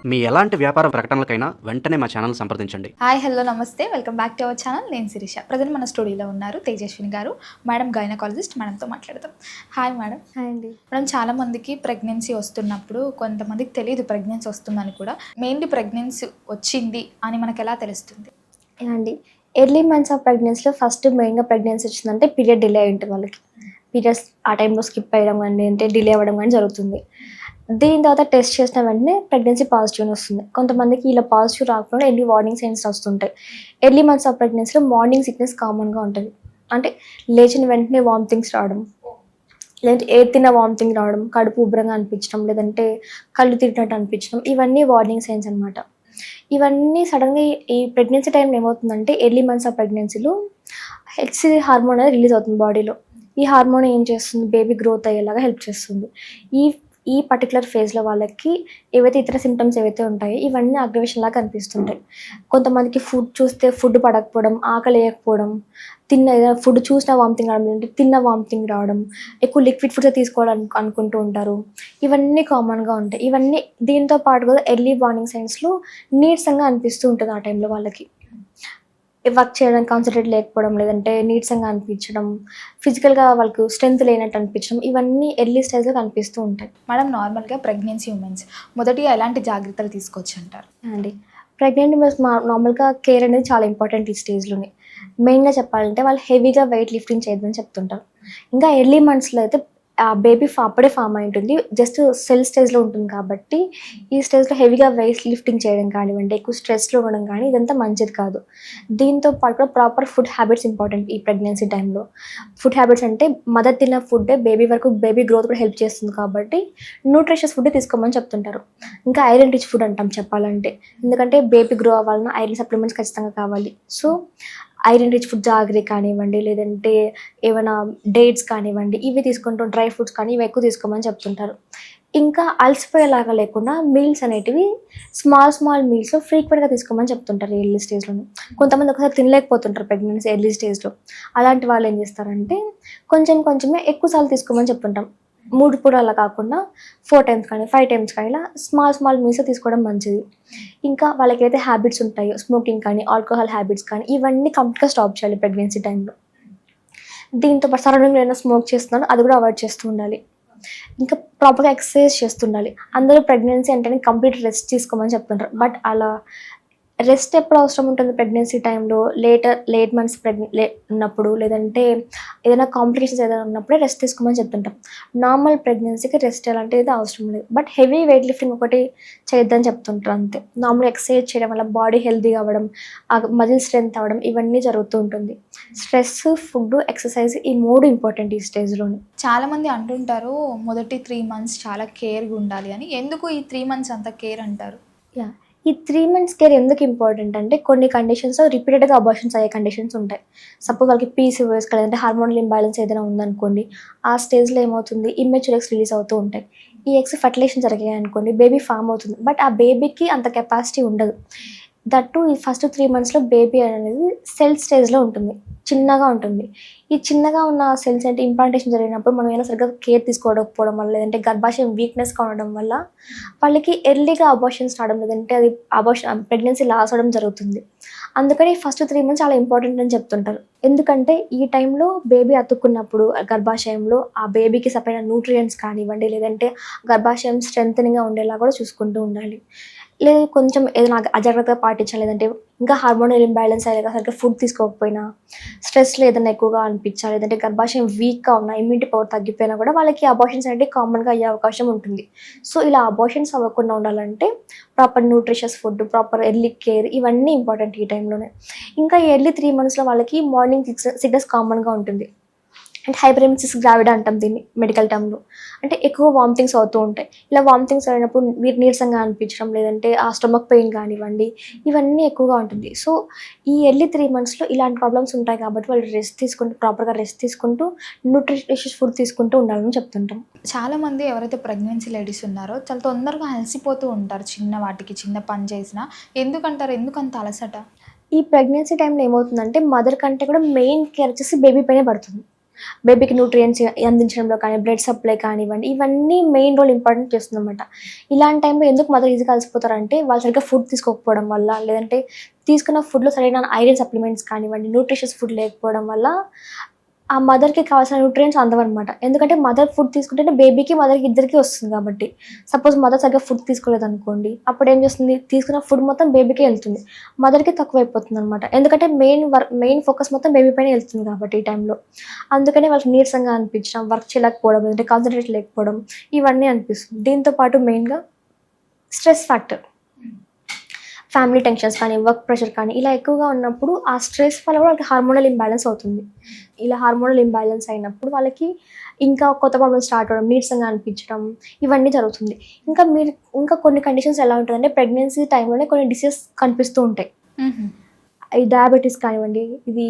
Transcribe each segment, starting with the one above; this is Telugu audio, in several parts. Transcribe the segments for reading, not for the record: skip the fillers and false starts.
మీ ఎలాంటి వ్యాపార ప్రకటనలకైనా వెంటనే మా ఛానల్ సంప్రదించండి. హాయ్ హలో నమస్తే, welcome back to our channel. నేను శిరీష. ప్రజెంట్ మన స్టూడియోలో ఉన్నారు తేజస్విని గారు. Madam gynaecologist. మేడంతో మాట్లాడదాం. Hi madam. హాయ్ అండి. మేడం, చాలామందికి ప్రెగ్నెన్సీ వస్తున్నప్పుడు కొంతమందికి తెలియదు ప్రెగ్నెన్సీ వస్తుందని కూడా. మెయిన్లీ ప్రెగ్నెన్సీ వచ్చింది అని మనకు ఎలా తెలుస్తుంది? అండి, ఎర్లీ మంత్స్ ఆఫ్ ప్రెగ్నెన్సీలో ఫస్ట్ మెయిన్గా ప్రెగ్నెన్సీ వచ్చిందంటే పీరియడ్ డిలే అయి ఉంటుంది వాళ్ళకి. పీరియడ్స్ ఆ టైంలో స్కిప్ అయ్యడం కానీ అంటే డిలే అవ్వడం కానీ జరుగుతుంది. దీని తర్వాత టెస్ట్ చేసిన వెంటనే ప్రెగ్నెన్సీ పాజిటివ్ అని వస్తుంది. కొంతమందికి ఇలా పాజిటివ్ రాకుండా ఎన్ని వార్నింగ్ సైన్స్ వస్తుంటాయి. ఎర్లీ మంత్స్ ఆఫ్ ప్రెగ్నెన్సీలో మార్నింగ్ సిక్నెస్ కామన్గా ఉంటుంది. అంటే లేచిన వెంటనే వామిటింగ్స్ రావడం, లేదంటే తిన్న వామిటింగ్ రావడం, కడుపు ఉబ్బరంగా అనిపించడం, లేదంటే కళ్ళు తిరిగినట్టు అనిపించడం, ఇవన్నీ వార్నింగ్ సైన్స్ అనమాట. ఇవన్నీ సడన్గా ఈ ప్రెగ్నెన్సీ టైంలో ఏమవుతుందంటే ఎర్లీ మంత్స్ ఆఫ్ ప్రెగ్నెన్సీలో హెచ్సిజి హార్మోన్ అనేది రిలీజ్ అవుతుంది బాడీలో. ఈ హార్మోన్ ఏం చేస్తుంది? బేబీ గ్రోత్ అయ్యేలాగా హెల్ప్ చేస్తుంది. ఈ ఈ పర్టికులర్ ఫేజ్లో వాళ్ళకి ఏవైతే ఇతర సిమ్టమ్స్ ఏవైతే ఉంటాయో ఇవన్నీ అగ్రవేషన్ లాగా కనిపిస్తుంటాయి. కొంతమందికి ఫుడ్ చూస్తే ఫుడ్ పడకపోవడం, ఆకలి వేయకపోవడం, ఏదైనా ఫుడ్ చూసినా వామిటింగ్ రావడం, అంటే తిన్న వామిటింగ్ రావడం, ఎక్కువ లిక్విడ్ ఫుడ్స్ తీసుకోవాలని అనుకుంటూ ఉంటారు. ఇవన్నీ కామన్గా ఉంటాయి. ఇవన్నీ దీంతో పాటు కూడా ఎర్లీ వార్నింగ్ సైన్స్లో నీరసంగా అనిపిస్తూ ఉంటుంది ఆ టైంలో వాళ్ళకి. వర్క్ చేయడానికి కాన్సన్ట్రేట్ లేకపోవడం, లేదంటే నీరసంగా అనిపించడం, ఫిజికల్గా వాళ్ళకు స్ట్రెంత్ లేనట్టు అనిపించడం, ఇవన్నీ ఎర్లీ స్టేజ్లో కనిపిస్తూ ఉంటాయి. మేడం, నార్మల్గా ప్రెగ్నెన్సీ ఉమెన్స్ మొదటిగా ఎలాంటి జాగ్రత్తలు తీసుకోవచ్చు అంటారు? అండి, ప్రెగ్నెంట్ ఉమెన్స్ నార్మల్గా కేర్ అనేది చాలా ఇంపార్టెంట్ ఈ స్టేజ్లోనే. మెయిన్గా చెప్పాలంటే వాళ్ళు హెవీగా వెయిట్ లిఫ్టింగ్ చేయొద్దని చెప్తుంటారు. ఇంకా ఎర్లీ మంత్స్లో అయితే ఆ బేబీ అప్పుడే ఫామ్ అయి ఉంటుంది, జస్ట్ సెల్ స్టేజ్లో ఉంటుంది కాబట్టి ఈ స్టేజ్లో హెవీగా వెయిట్ లిఫ్టింగ్ చేయడం కానివ్వండి, ఎక్కువ స్ట్రెస్లో ఉండడం కానీ ఇదంతా మంచిది కాదు. దీంతో పాటు కూడా ప్రాపర్ ఫుడ్ హ్యాబిట్స్ ఇంపార్టెంట్ ఈ ప్రెగ్నెన్సీ టైంలో. ఫుడ్ హ్యాబిట్స్ అంటే మదర్ తిన్న ఫుడ్డే బేబీ వరకు బేబీ గ్రోత్ కూడా హెల్ప్ చేస్తుంది కాబట్టి న్యూట్రిషియస్ ఫుడ్ తీసుకోమని చెప్తుంటారు. ఇంకా ఐరన్ రిచ్ ఫుడ్ అంటాం చెప్పాలంటే, ఎందుకంటే బేబీ గ్రో అవ్వాలన్నా ఐరన్ సప్లిమెంట్స్ ఖచ్చితంగా కావాలి. So iron rich food jaggery కానివ్వండి, లేదంటే ఏమైనా డేట్స్ కానివ్వండి, ఇవి తీసుకుంటూ డ్రై ఫ్రూట్స్ కానీ ఇవి ఎక్కువ తీసుకోమని చెప్తుంటారు. ఇంకా అలసిపోయేలాగా లేకుండా మీల్స్ అనేటివి స్మాల్ మీల్స్లో ఫ్రీక్వెంట్గా తీసుకోమని చెప్తుంటారు ఎర్లీ స్టేజ్లోనే. కొంతమంది ఒకసారి తినలేకపోతుంటారు ప్రెగ్నెన్సీ ఎర్లీ స్టేజ్లో. అలాంటి వాళ్ళు ఏం చేస్తారంటే కొంచెమే ఎక్కువసార్లు తీసుకోమని చెప్తుంటాం. 3 పూటలా కాకుండా 4 టైమ్స్ కానీ 5 టైమ్స్ కానీ ఇలా స్మాల్ మీల్స్ తీసుకోవడం మంచిది. ఇంకా వాళ్ళకి ఏదైతే హ్యాబిట్స్ ఉంటాయో స్మోకింగ్ కానీ ఆల్కహాల్ హ్యాబిట్స్ కానీ ఇవన్నీ కంప్లీట్గా స్టాప్ చేయాలి ప్రెగ్నెన్సీ టైంలో. దీంతో పాటు సరౌండింగ్లో ఏమైనా స్మోక్ చేస్తున్నారో అది కూడా అవాయిడ్ చేస్తూ ఉండాలి. ఇంకా ప్రాపర్గా ఎక్సర్సైజ్ చేస్తుండాలి. అందరూ ప్రెగ్నెన్సీ అంటేనే కంప్లీట్ రెస్ట్ తీసుకోమని చెప్తుంటారు. బట్ అలా రెస్ట్ ఎప్పుడు అవసరం ఉంటుంది ప్రెగ్నెన్సీ టైంలో? లేట్ మంత్స్ ఉన్నప్పుడు, లేదంటే ఏదైనా కాంప్లికేషన్స్ ఏదైనా ఉన్నప్పుడే రెస్ట్ తీసుకోమని చెప్తుంటాం. నార్మల్ ప్రెగ్నెన్సీకి రెస్ట్ ఎలాంటిది అవసరం లేదు. బట్ హెవీ వెయిట్ లిఫ్టింగ్ ఒకటి చేయొద్దని చెప్తుంటారు అంతే. నార్మల్ ఎక్సర్సైజ్ చేయడం వల్ల బాడీ హెల్తీగా అవ్వడం, మజిల్ స్ట్రెంత్ అవ్వడం ఇవన్నీ జరుగుతూ ఉంటుంది. స్ట్రెస్, ఫుడ్, ఎక్సర్సైజ్ ఈ 3 ఇంపార్టెంట్ ఈ స్టేజ్లోనే. చాలామంది అంటుంటారు మొదటి 3 మంత్స్ చాలా కేర్గా ఉండాలి అని. ఎందుకు ఈ 3 మంత్స్ అంత కేర్ అంటారు? ఈ 3 మంత్స్ కేర్ ఎందుకు ఇంపార్టెంట్ అంటే కొన్ని కండిషన్స్లో రిపీటెడ్గా అబార్షన్స్ అయ్యే కండిషన్స్ ఉంటాయి. సపోజ్ వాళ్ళకి PCOS లేదంటే హార్మోనల్ ఇంబ్యాలెన్స్ ఏదైనా ఉందనుకోండి, ఆ స్టేజ్లో ఏమవుతుంది, ఇమ్మెచ్యూర్ ఎగ్స్ రిలీజ్ అవుతూ ఉంటాయి. ఈ ఎగ్స్ ఫర్టిలైజేషన్ జరిగాయి అనుకోండి, బేబీ ఫామ్ అవుతుంది. బట్ ఆ బేబీకి అంత కెపాసిటీ ఉండదు. దట్టు ఈ ఫస్ట్ 3 మంత్స్లో బేబీ అనేది సెల్ స్టేజ్లో ఉంటుంది, చిన్నగా ఉంటుంది. ఈ చిన్నగా ఉన్న సెల్స్ అంటే ఇంప్లాంటేషన్ జరిగినప్పుడు మనం ఏమైనా సరిగ్గా కేర్ తీసుకోవడం వల్ల, లేదంటే గర్భాశయం వీక్నెస్గా ఉండడం వల్ల వాళ్ళకి ఎర్లీగా అబార్షన్స్ రావడం, లేదంటే అది ప్రెగ్నెన్సీ లాస్ అవ్వడం జరుగుతుంది. అందుకని ఫస్ట్ 3 మంత్స్ చాలా ఇంపార్టెంట్ అని చెప్తుంటారు. ఎందుకంటే ఈ టైంలో బేబీ అతుక్కున్నప్పుడు గర్భాశయంలో ఆ బేబీకి సరైన న్యూట్రియంట్స్ కానివ్వండి, లేదంటే గర్భాశయం స్ట్రెంథనింగ్గా ఉండేలా కూడా చూసుకుంటూ ఉండాలి. లేదు కొంచెం ఏదైనా అజాగ్రత్తగా పాటించాలి, లేదంటే ఇంకా హార్మోనల్ ఇంబ్యాలెన్స్ అయ్యేలా సరిగ్గా ఫుడ్ తీసుకోకపోయినా, స్ట్రెస్లో ఏదైనా ఎక్కువగా అనిపించాలి, లేదంటే గర్భాశయం వీక్గా ఉన్న, ఇమ్యూనిటీ పవర్ తగ్గిపోయినా కూడా వాళ్ళకి అబార్షన్స్ అనేవి కామన్గా అయ్యే అవకాశం ఉంటుంది. సో ఇలా అబార్షన్స్ అవ్వకుండా ఉండాలంటే proper nutritious food, proper early care ఇవన్నీ ఇంపార్టెంట్ ఈ టైంలోనే. ఇంకా ఎర్లీ 3 మంత్స్లో వాళ్ళకి మార్నింగ్ సిక్నెస్ కామన్గా ఉంటుంది. అంటే హైపరెమెసిస్ గ్రావిడా అంటాం దీన్ని మెడికల్ టర్మ్లో. అంటే ఎక్కువ వామిటింగ్స్ అవుతూ ఉంటాయి. ఇలా వామిటింగ్స్ అయినప్పుడు నీరసంగా అనిపించడం, లేదంటే ఆ స్టమక్ పెయిన్ కానివ్వండి, ఇవన్నీ ఎక్కువగా ఉంటుంది. సో ఈ ఎర్లీ 3 మంత్స్లో ఇలాంటి ప్రాబ్లమ్స్ ఉంటాయి కాబట్టి వాళ్ళు ప్రాపర్గా రెస్ట్ తీసుకుంటూ న్యూట్రిషియస్ ఫుడ్ తీసుకుంటూ ఉండాలని చెప్తుంటాం. చాలామంది ఎవరైతే ప్రెగ్నెన్సీ లేడీస్ ఉన్నారో చాలా తొందరగా అలసిపోతూ ఉంటారు. చిన్న వాటికి చిన్న పని చేసినా. ఎందుకంటారు? ఎందుకంత అలసట? ఈ ప్రెగ్నెన్సీ టైంలో ఏమవుతుందంటే మదర్ కంటే కూడా మెయిన్ కేర్ వచ్చేసి బేబీ పైనే పడుతుంది. బేబీకి న్యూట్రియంట్స్ అందించడంలో కానీ బ్లడ్ సప్లై కానివ్వండి, ఇవన్నీ మెయిన్ రోల్ ఇంపార్టెంట్ చేస్తుందన్నమాట. ఇలాంటి టైంలో ఎందుకు మదర్ ఈజీగా అలసిపోతారంటే వాళ్ళు సరిగ్గా ఫుడ్ తీసుకోకపోవడం వల్ల, లేదంటే తీసుకున్న ఫుడ్లో సరైన ఐరన్ సప్లిమెంట్స్ కానివ్వండి, న్యూట్రిషియస్ ఫుడ్ లేకపోవడం వల్ల ఆ మదర్కి కావాల్సిన న్యూట్రియంట్స్ అందవన్నమాట. ఎందుకంటే మదర్ ఫుడ్ తీసుకుంటేనే బేబీకి మదర్కి ఇద్దరికి వస్తుంది కాబట్టి. సపోజ్ మదర్ సరిగ్గా ఫుడ్ తీసుకోలేదు అనుకోండి, అప్పుడు ఏం చేస్తుంది, తీసుకున్న ఫుడ్ మొత్తం బేబీకే వెళ్తుంది, మదర్కి తక్కువైపోతుంది అనమాట. ఎందుకంటే మెయిన్ ఫోకస్ మొత్తం బేబీ పైన వెళ్తుంది కాబట్టి ఈ టైంలో. అందుకనే వాళ్ళకి నీరసంగా అనిపించడం, వర్క్ చేయలేకపోవడం, లేదంటే కాన్సన్ట్రేట్ లేకపోవడం, ఇవన్నీ అనిపిస్తుంది. దీంతో పాటు మెయిన్గా స్ట్రెస్ ఫ్యాక్టర్, ఫ్యామిలీ టెన్షన్స్ కానీ, వర్క్ ప్రెషర్ కానీ ఇలా ఎక్కువగా ఉన్నప్పుడు ఆ స్ట్రెస్ వల్ల కూడా వాళ్ళకి హార్మోనల్ ఇంబ్యాలెన్స్ అవుతుంది. ఇలా హార్మోనల్ ఇంబ్యాలెన్స్ అయినప్పుడు వాళ్ళకి ఇంకా కొత్త ప్రాబ్లమ్స్ స్టార్ట్ అవ్వడం, నీరసంగా అనిపించడం, ఇవన్నీ జరుగుతుంది. ఇంకా కొన్ని కండిషన్స్ ఎలా ఉంటుందంటే ప్రెగ్నెన్సీ టైంలోనే కొన్ని డిసీజెస్ కనిపిస్తూ ఉంటాయి. ఈ డయాబెటీస్ కానివ్వండి, ఇది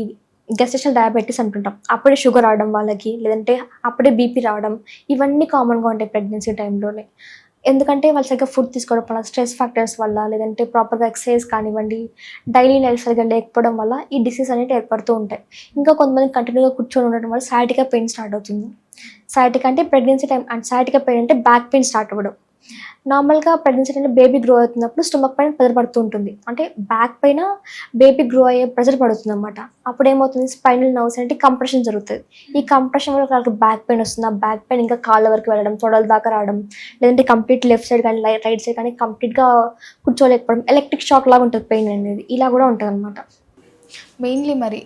గెస్టేషనల్ డయాబెటీస్ అంటుంటాం, అప్పుడే షుగర్ రావడం వాళ్ళకి, లేదంటే అప్పుడే బీపీ రావడం, ఇవన్నీ కామన్గా ఉంటాయి ప్రెగ్నెన్సీ టైంలోనే. ఎందుకంటే వాళ్ళు సరిగ్గా ఫుడ్ తీసుకోవడం వల్ల, స్ట్రెస్ ఫ్యాక్టర్స్ వల్ల, లేదంటే ప్రాపర్గా ఎక్సర్సైజ్ కానివ్వండి, డైలీ లైఫ్ సరిగ్గా లేకపోవడం వల్ల ఈ డిసీజ్ అనేవి ఏర్పడుతూ ఉంటాయి. ఇంకా కొంతమంది కంటిన్యూగా కూర్చొని ఉండడం వల్ల సయాటికా పెయిన్ స్టార్ట్ అవుతుంది. సయాటికా అంటే pregnancy time, and sciatica pain అంటే బ్యాక్ పెయిన్ స్టార్ట్ అవ్వడం. నార్మల్గా ప్రెగ్నెన్సీ టైంలో బేబీ గ్రో అవుతున్నప్పుడు స్టమక్ పైన ప్రెజర్ పడుతూ ఉంటుంది, అంటే బ్యాక్ పైన బేబీ గ్రో అయ్యే ప్రెజర్ పడుతుంది అనమాట. అప్పుడు ఏమవుతుంది, స్పైనల్ నర్వ్స్ అంటే కంప్రెషన్ జరుగుతుంది. ఈ కంప్రెషన్ వల్ల వాళ్ళకి బ్యాక్ పెయిన్ వస్తుంది. ఆ బ్యాక్ పెయిన్ ఇంకా కాళ్ళ వరకు వెళ్ళడం, తొడల దాకా రావడం, లేదంటే కంప్లీట్ లెఫ్ట్ సైడ్ కానీ రైట్ సైడ్ కానీ కంప్లీట్గా కూర్చోలేకపోవడం, ఎలక్ట్రిక్ షాక్ లాగా ఉంటుంది పెయిన్ అనేది, ఇలా కూడా ఉంటుంది అనమాట. మెయిన్లీ మరి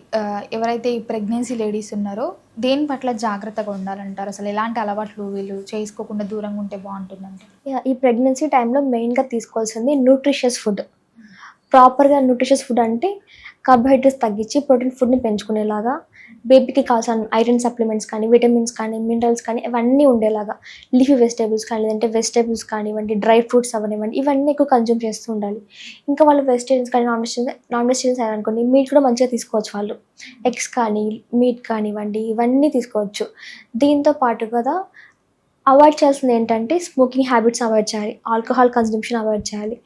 ఎవరైతే ఈ ప్రెగ్నెన్సీ లేడీస్ ఉన్నారో దేని పట్ల జాగ్రత్తగా ఉండాలంటారు? అసలు ఎలాంటి అలవాట్లు వీళ్ళు చేసుకోకుండా దూరంగా ఉంటే బాగుంటుందంటే? ఈ ప్రెగ్నెన్సీ టైంలో మెయిన్గా తీసుకోవాల్సింది న్యూట్రిషియస్ ఫుడ్. ప్రాపర్గా న్యూట్రిషియస్ ఫుడ్ అంటే కార్బోహైడ్రేట్స్ తగ్గించి ప్రోటీన్ ఫుడ్ని పెంచుకునేలాగా, బేబీకి కావాల్సిన ఐరన్ సప్లిమెంట్స్ కానీ, విటమిన్స్ కానీ, మినరల్స్ కానీ ఇవన్నీ ఉండేలాగా, లీఫీ వెజిటేబుల్స్ కానీ, లేదంటే వెజిటేబుల్స్ కానివ్వండి, డ్రై ఫ్రూట్స్ అవనివ్వండి, ఇవన్నీ ఎక్కువ కన్జ్యూమ్ చేస్తూ ఉండాలి. ఇంకా వాళ్ళు వెజిటేరియన్స్ కానీ నాన్ వెజిటేరియన్స్ అనుకోండి, మీట్ కూడా మంచిగా తీసుకోవచ్చు వాళ్ళు. ఎగ్స్ కానీ, మీట్ కానివ్వండి, ఇవన్నీ తీసుకోవచ్చు. దీంతో పాటు కదా అవాయిడ్ చేయాల్సింది ఏంటంటే స్మోకింగ్ హ్యాబిట్స్ అవాయిడ్ చేయాలి, ఆల్కహాల్ కన్జంప్షన్ అవాయిడ్ చేయాలి,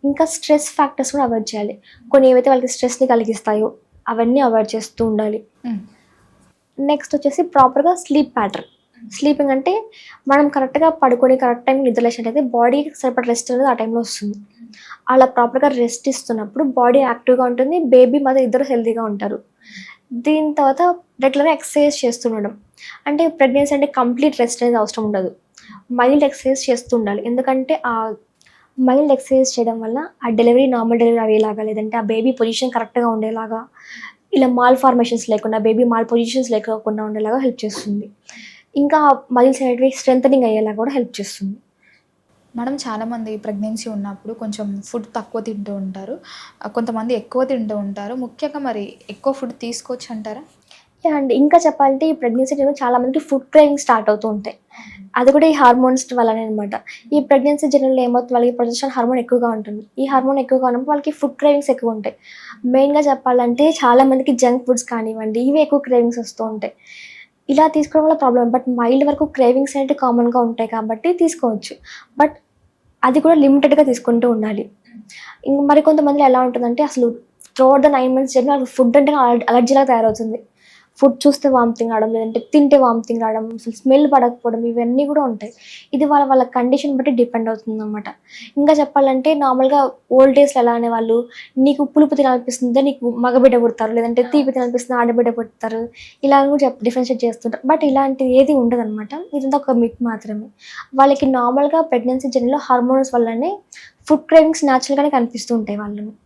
ఇంకా స్ట్రెస్ ఫ్యాక్టర్స్ కూడా అవాయిడ్ చేయాలి. కొన్ని ఏవైతే వాళ్ళకి స్ట్రెస్ని కలిగిస్తాయో అవన్నీ అవాయిడ్ చేస్తూ ఉండాలి. నెక్స్ట్ వచ్చేసి ప్రాపర్గా స్లీప్ ప్యాటర్న్. స్లీపింగ్ అంటే మనం కరెక్ట్గా పడుకొని కరెక్ట్ టైం నిద్ర లేచినట్టయితే బాడీకి సరిపడ రెస్ట్ అనేది ఆ టైంలో వస్తుంది. అలా ప్రాపర్గా రెస్ట్ ఇస్తున్నప్పుడు బాడీ యాక్టివ్గా ఉంటుంది, బేబీ మదర్ ఇద్దరు హెల్తీగా ఉంటారు. దీని తర్వాత రెగ్యులర్గా ఎక్సర్సైజ్ చేస్తుండడం, అంటే ప్రెగ్నెన్సీ అంటే కంప్లీట్ రెస్ట్ అనేది అవసరం ఉండదు, మైల్డ్ ఎక్సర్సైజ్ చేస్తూ ఉండాలి. ఎందుకంటే ఆ మైల్డ్ ఎక్సర్సైజ్ చేయడం వల్ల ఆ డెలివరీ నార్మల్ డెలివరీ అయ్యేలాగా, లేదంటే ఆ బేబీ పొజిషన్ కరెక్ట్గా ఉండేలాగా, ఇలా మాల్ ఫార్మేషన్స్ లేకుండా, బేబీ మాల్ పొజిషన్స్ లేకుండా ఉండేలాగా హెల్ప్ చేస్తుంది. ఇంకా మజిల్స్ అనేటివి స్ట్రెంథనింగ్ అయ్యేలా కూడా హెల్ప్ చేస్తుంది. మనం చాలామంది ప్రెగ్నెన్సీ ఉన్నప్పుడు కొంచెం ఫుడ్ తక్కువ తింటూ ఉంటారు, కొంతమంది ఎక్కువ తింటూ ఉంటారు. ముఖ్యంగా మరి ఎక్కువ ఫుడ్ తీసుకోవచ్చు అంటారా? అండ్ ఇంకా చెప్పాలంటే ఈ ప్రెగ్నెన్సీ టైంలో చాలా మందికి ఫుడ్ క్రేవింగ్ స్టార్ట్ అవుతూ ఉంటాయి. అది కూడా ఈ హార్మోన్స్ వల్లనే అనమాట. ఈ ప్రెగ్నెన్సీ జనరల్లో ఏమవుతుంది, వాళ్ళకి ప్రొజెస్ట్రాన్ హార్మోన్ ఎక్కువగా ఉంటుంది. ఈ హార్మోన్ ఎక్కువగా ఉన్నప్పుడు వాళ్ళకి ఫుడ్ క్రేవింగ్స్ ఎక్కువ ఉంటాయి. మెయిన్గా చెప్పాలంటే చాలా మందికి జంక్ ఫుడ్స్ కానివ్వండి, ఇవి ఎక్కువ క్రేవింగ్స్ వస్తూ ఉంటాయి. ఇలా తీసుకోవడం వల్ల ప్రాబ్లం, బట్ మైల్డ్ వరకు క్రేవింగ్స్ అనేవి కామన్గా ఉంటాయి కాబట్టి తీసుకోవచ్చు, బట్ అది కూడా లిమిటెడ్గా తీసుకుంటూ ఉండాలి. ఇంక మరి కొంతమందిలో ఎలా ఉంటుందంటే అసలు త్రూఅవుట్ ద 9 months జర్నీ వాళ్ళకి ఫుడ్ అంటే అలర్జీలాగా తయారవుతుంది. ఫుడ్ చూస్తే వామిటింగ్ రావడం, లేదంటే తింటే వామిటింగ్ రావడం, అసలు స్మెల్ పడకపోవడం, ఇవన్నీ కూడా ఉంటాయి. ఇది వాళ్ళ కండిషన్ బట్టి డిపెండ్ అవుతుంది అనమాట. ఇంకా చెప్పాలంటే నార్మల్గా ఓల్డ్ డేస్లో ఎలా అనేవాళ్ళు, నీకు పులుపు తినాలనిపిస్తుంటే నీకు మగబిడ్డ పుడతారు, లేదంటే తీపి తినాలనిపిస్తుంది ఆడబిడ్డ పుడతారు, ఇలా కూడా డిఫరెన్షియేట్ చేస్తుంటారు. బట్ ఇలాంటిది ఏది ఉండదు అనమాట, ఇదంతా ఒక మిత్ మాత్రమే. వాళ్ళకి నార్మల్గా ప్రెగ్నెన్సీ జర్నీలో హార్మోన్స్ వల్లనే ఫుడ్ క్రేవింగ్స్ న్యాచురల్గానే కనిపిస్తూ ఉంటాయి వాళ్ళని.